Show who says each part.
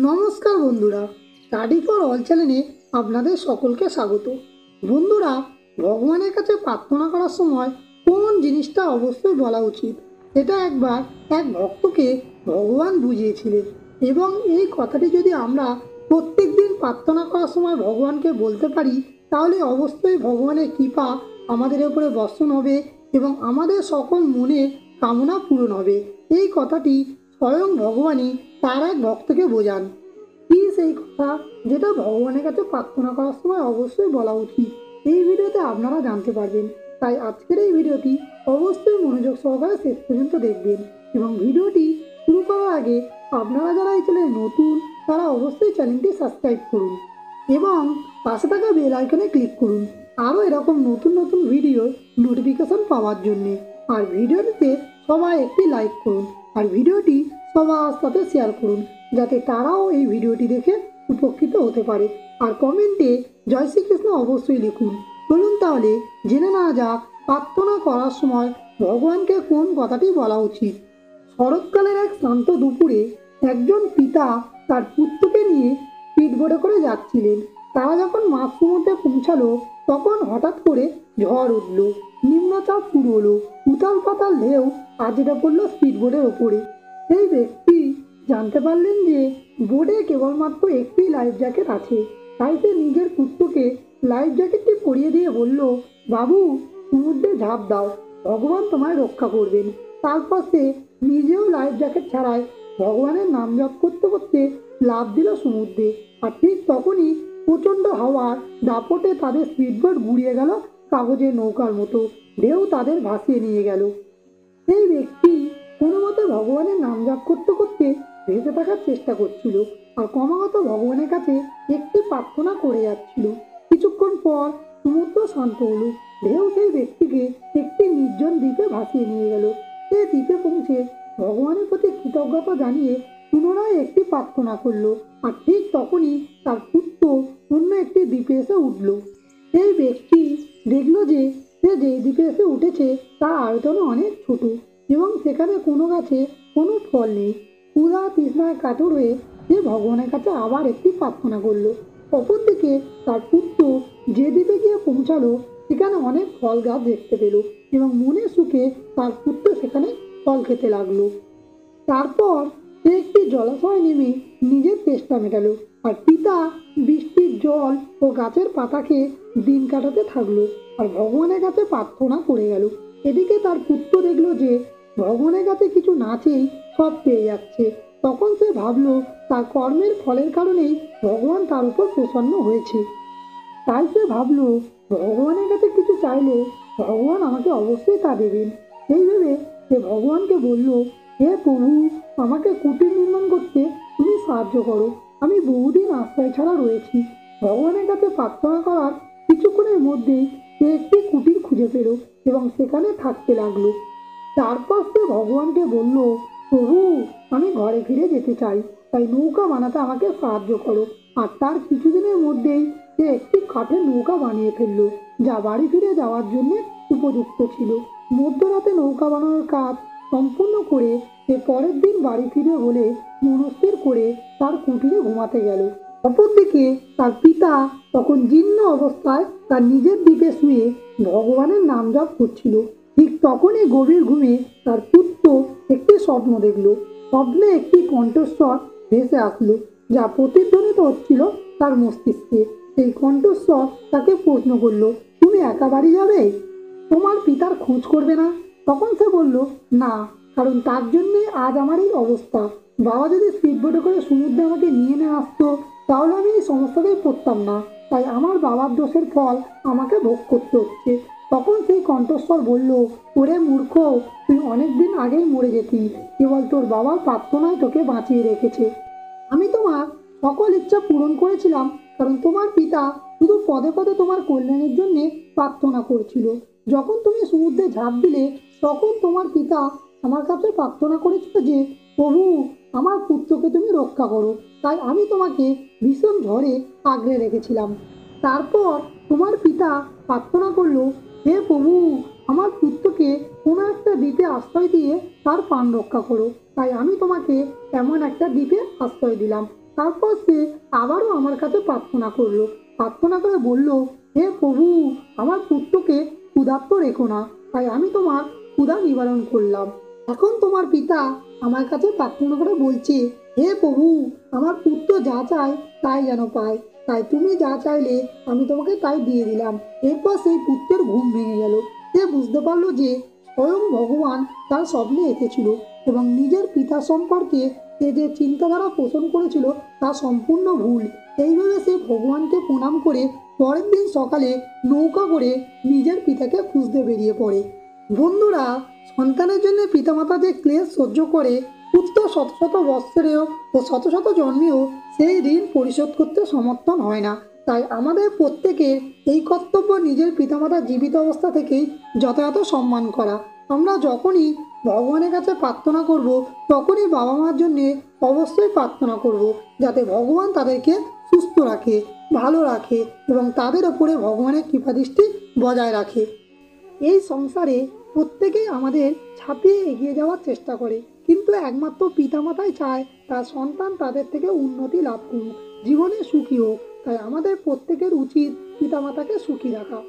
Speaker 1: নমস্কার বন্ধুরা, study for all চ্যানেলে আপনাদের সকলকে স্বাগত। বন্ধুরা, ভগবানের কাছে প্রার্থনা করার সময় কোন জিনিসটা অবশ্যই বলা উচিত সেটা একবার এক ভক্তকে ভগবান বুঝিয়েছিলেন, এবং এই কথাটি যদি আমরা প্রত্যেক দিন প্রার্থনা করার সময় ভগবানকে বলতে পারি তাহলে অবশ্যই ভগবানের কৃপা আমাদের উপরে বর্ষণ হবে এবং আমাদের সকল মনের কামনা পূরণ হবে। এই কথাটি স্বয়ং ভগবানই তার এক ভক্তকে বোঝান। কি সেই কথা যেটা ভগবানের কাছে প্রার্থনা করার সময় অবশ্যই বলা উচিত, এই ভিডিওতে আপনারা জানতে পারবেন। তাই আজকের এই ভিডিওটি অবশ্যই মনোযোগ সহকারে শেষ পর্যন্ত দেখবেন, এবং ভিডিওটি শুরু করার আগে আপনারা যারা এই চ্যানেলে নতুন তারা অবশ্যই চ্যানেলটি সাবস্ক্রাইব করুন এবং পাশে থাকা বেল আইকনে ক্লিক করুন আরও এরকম নতুন নতুন ভিডিও নোটিফিকেশন পাওয়ার জন্যে। আর ভিডিওটিতে সবাই একটি লাইক করুন আর ভিডিওটি সবার সাথে শেয়ার করুন যাতে তারাও এই ভিডিওটি দেখে উপকৃত হতে পারে। আর কমেন্টে জয় শ্রীকৃষ্ণ অবশ্যই লিখুন। বলুন তাহলে জেনে নেওয়া যাক প্রার্থনা করার সময় ভগবানকে কোন কথাটি বলা উচিত। শরৎকালের এক শান্ত দুপুরে একজন পিতা তার পুত্রকে নিয়ে স্পিডবোটে করে যাচ্ছিলেন। তারা যখন মাঝ সমুদ্রে পৌঁছালো তখন হঠাৎ করে ঝড় উঠল, নিম্নচাপ শুরু হলো, উতাল পাতাল ঢেউ আছড়ে পড়লো স্পিডবোটের ওপরে। সেই ব্যক্তি জানতে পারলেন যে বোটে কেবলমাত্র একটি লাইফ জ্যাকেট আছে। তাই সে নিজের পুত্রকে লাইফ জ্যাকেটটি পরিয়ে দিয়ে বলল, বাবু, সমুদ্রে ঝাঁপ দাও, ভগবান তোমায় রক্ষা করবেন। তারপর সে নিজেও লাইফ জ্যাকেট ছাড়াই ভগবানের নাম জপ করতে করতে লাফ দিল সমুদ্রে। আর ঠিক তখনই প্রচণ্ড হাওয়ার দাপটে তাদের স্পিডবোট গুড়িয়ে গেল কাগজের নৌকার মতো। ঢেউ তাদের ভাসিয়ে নিয়ে গেল। সেই ব্যক্তি কোনো মতে ভগবানের নাম জপ করতে করতে ভেসে থাকার চেষ্টা করছিল আর ক্রমাগত ভগবানের কাছে একটি প্রার্থনা করে যাচ্ছিল। কিছুক্ষণ পর সমুদ্র শান্ত হলো। ঢেউ সেই ব্যক্তিকে একটি নির্জন দ্বীপে ভাসিয়ে নিয়ে গেল। সে দ্বীপে পৌঁছে ভগবানের প্রতি কৃতজ্ঞতা জানিয়ে পুনরায় একটি প্রার্থনা করলো। আর ঠিক তখনই তার পুত্র অন্য একটি দ্বীপে এসে উঠল। সেই ব্যক্তি দেখলো যে সে যে দ্বীপে এসে উঠেছে তার আয়তন অনেক ছোট এবং সেখানে কোনো গাছে কোনো ফল নেই। ক্ষুধা তৃষ্ণায় কাতর হয়ে সে ভগবানের কাছে আবার একটি প্রার্থনা করলো। অপরদিকে তার পুত্র যে দ্বীপে গিয়ে পৌঁছালো সেখানে অনেক ফল গাছ দেখতে পেল এবং মনের সুখে তার পুত্র সেখানে ফল খেতে লাগলো। তারপর সে একটি জলাশয় নেমে নিজের তেষ্টা মেটালো আর পিতা বৃষ্টির জল ও গাছের পাতা খেয়ে দিন কাটাতে থাকলো আর ভগবানের কাছে প্রার্থনা করে গেল। এদিকে তার পুত্র দেখলো যে ভগবানের কাছে কিছু না চেয়েই সব পেয়ে যাচ্ছে। তখন সে ভাবলো তার কর্মের ফলের কারণেই ভগবান তার উপর প্রসন্ন হয়েছে। তাই সে ভাবলো ভগবানের কাছে কিছু চাইলে ভগবান আমাকে অবশ্যই তা দেবেন। সেই ভেবে সে ভগবানকে বলল, হে প্রভু, আমাকে কুটির নির্মাণ করতে তুমি সাহায্য করো। আমি বহুদিন আশ্রয় ছাড়া রয়েছি। ভগবানের কাছে প্রার্থনা করার কিছুক্ষণের মধ্যেই সে একটি কুটির খুঁজে পেল এবং সেখানে থাকতে লাগলো। তারপর সে ভগবানকে বলল, প্রভু, আমি ঘরে ফিরে যেতে চাই, তাই নৌকা বানাতে আমাকে সাহায্য করো। আর তার কিছুদিনের মধ্যেই সে একটি কাঠের নৌকা বানিয়ে ফেললো, যা বাড়ি ফিরে যাওয়ার জন্য উপযুক্ত ছিল। মধ্যরাতে নৌকা বানানোর কাজ সম্পূর্ণ করে সে পরের দিন বাড়ি ফিরে বলে মনস্থির করে তার কুটিরে ঘুমাতে গেল। অপরদিকে তার পিতা তখন জীর্ণ অবস্থায় তার নিজের দ্বীপে শুয়ে ভগবানের নাম জপ করছিল। ঠিক তখনই গভীর ঘুমে তার পুত্র একটি স্বপ্ন দেখল। স্বপ্নে একটি কণ্ঠস্বর ভেসে আসলো, যা প্রতিধ্বনিত হচ্ছিল তার মস্তিষ্কে। সেই কণ্ঠস্বর তাকে প্রশ্ন করলো, তুমি একা বাড়ি যাবে? তোমার পিতার খোঁজ করবে না? তখন সে বলল, না, কারণ তার জন্যে আজ আমার এই অবস্থা। বাবা যদি স্পিডবোটে করে সমুদ্রে আমাকে নিয়ে না আসতো তাহলে আমি এই সমস্যাতেই পড়তাম না। তাই আমার বাবার দোষের ফল আমাকে ভোগ করতে হচ্ছে। তখন সেই কণ্ঠস্বর বলল, ওরে মূর্খ, তুই অনেকদিন আগেই মরে যেতি, কেবল তোর বাবার প্রার্থনায় তোকে বাঁচিয়ে রেখেছে। আমি তোমার সকল ইচ্ছা পূরণ করেছিলাম কারণ তোমার পিতা শুধু পদে পদে তোমার কল্যাণের জন্য প্রার্থনা করছিল। যখন তুমি সমুদ্রে ঝাঁপ দিলে তখন তোমার পিতা আমার কাছে প্রার্থনা করেছিল যে, প্রভু, আমার পুত্রকে তুমি রক্ষা করো। তাই আমি তোমাকে ভীষণ ঝড়ে আগলে রেখেছিলাম। তারপর তোমার পিতা প্রার্থনা করলো, হে প্রভু, আমার পুত্রকে কোনো একটা দ্বীপে আশ্রয় দিয়ে তার প্রাণ রক্ষা করো। তাই আমি তোমাকে এমন একটা দ্বীপে আশ্রয় দিলাম। তারপর সে আবারও আমার কাছে প্রার্থনা করলো। প্রার্থনা করে বলল, হে প্রভু, আমার পুত্রকে ক্ষুধার্ত রেখো না, তাই আমি তোমার ক্ষুধা নিবারণ করলাম। এখন তোমার পিতা আমার কাছে প্রার্থনা করে বলছে, হে প্রভু, আমার পুত্র যা চায় তাই যেন পায়, তাই তুমি যা চাইলে আমি তোমাকে তাই দিয়ে দিলাম। এরপর সেই পুত্রের ঘুম ভেঙে গেল। সে বুঝতে পারলো যে স্বয়ং ভগবান তার স্বপ্নে এসেছিল এবং নিজের পিতা সম্পর্কে সে যে চিন্তাধারা পোষণ করেছিল তা সম্পূর্ণ ভুল। এইভাবে সে ভগবানকে প্রণাম করে পরের দিন সকালে নৌকা করে নিজের পিতাকে খুঁজতে বেরিয়ে পড়ে। বন্ধুরা, সন্তানের জন্য পিতামাতা যে ক্লেশ সহ্য করে, পুত্র শত শত বৎসরেও ও শত শত জন্মেও সেই ঋণ পরিশোধ করতে সমর্থন হয় না। তাই আমাদের প্রত্যেকের এই কর্তব্য নিজের পিতামাতা জীবিত অবস্থা থেকেই যথাযথ সম্মান করা। আমরা যখনই ভগবানের কাছে প্রার্থনা করব, তখনই বাবা মার জন্য অবশ্যই প্রার্থনা করব, যাতে ভগবান তাদেরকে সুস্থ রাখে, ভালো রাখে এবং তাদের ওপরে ভগবানের কৃপাদৃষ্টি বজায় রাখে। এই সংসারে প্রত্যেকেই আমাদের ছাপিয়ে এগিয়ে যাওয়ার চেষ্টা করে, কিন্তু একমাত্র পিতামাতাই চায় তার সন্তান তাদের থেকে উন্নতি লাভ করুক, জীবনে সুখী হোক। তাই আমাদের প্রত্যেকের উচিত পিতামাতাকে সুখী রাখা।